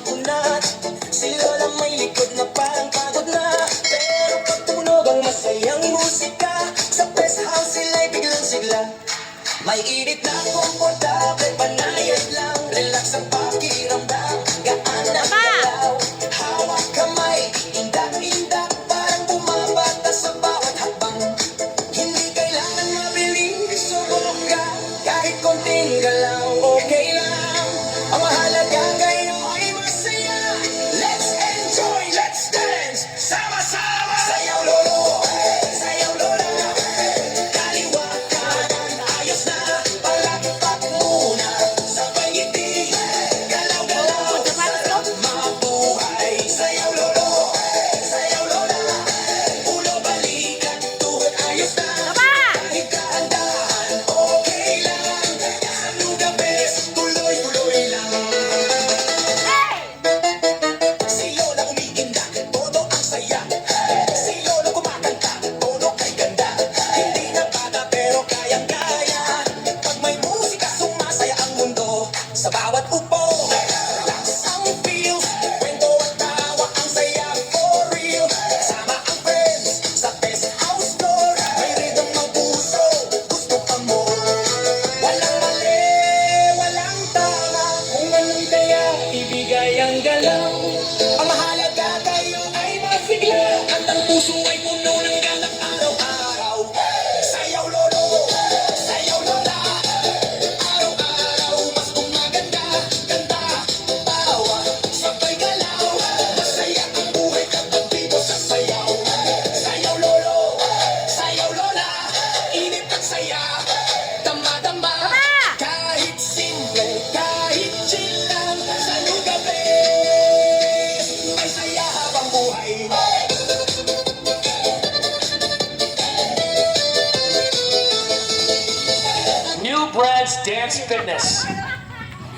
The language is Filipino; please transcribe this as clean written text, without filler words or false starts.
makunat. Si Lola may likod na parang pagod na, pero pag tumunog ang masayang musika, sa press house sila'y biglang sigla. May init na komportable, panayad lang, relax ang pakiramdam, gaan ang galaw. Hawak kamay, indak-indak, parang bumabata sa bawat hakbang. Hindi kailangan mabiling subok ka, kahit konting galaw, okay lang. Ang mahalaga ngayon ay masaya. Let's enjoy, let's dance, sama-sama. Sayaw lolo, sayaw lola, kaliwa kanan, ayos na, palakpak muna. Sabay ngiti, galaw-galaw, sarap mabuhay. Sayaw lolo, sayaw lola, ulo balikat, tuhod ayos na. Kahit dahan-dahan, okay lang. Hanggang gabi, tuloy-tuloy lang. Si Lola umiinda, todo ang saya. Si Lola kumakanta, todo kay ganda. Hindi na bata pero kayang-kaya. Pag may musika, sumasaya ang mundo. Sa bawat upo, relax ang feels. Kwento at tawa, ang saya for real. Kasama ang friends, sa best house floor. May rhythm ng puso, gusto pa more. Walang mali, walang tama, kung anong kaya ibigay ang galaw. Ang mahalaga kayo ay masigla, at ang puso ay puno ng ganap araw-araw. Sayaw lolo, sayaw lola, araw-araw mas gumaganda, ganda, tawa, sabay galaw. Masaya ang buhay kapag vivo sa sayaw. Sayaw lolo, sayaw lola, init at saya, dama-dama. Kahit simple, kahit chill lang, sa gabi, may saya habang buhay. New Brad's Dance Fitness.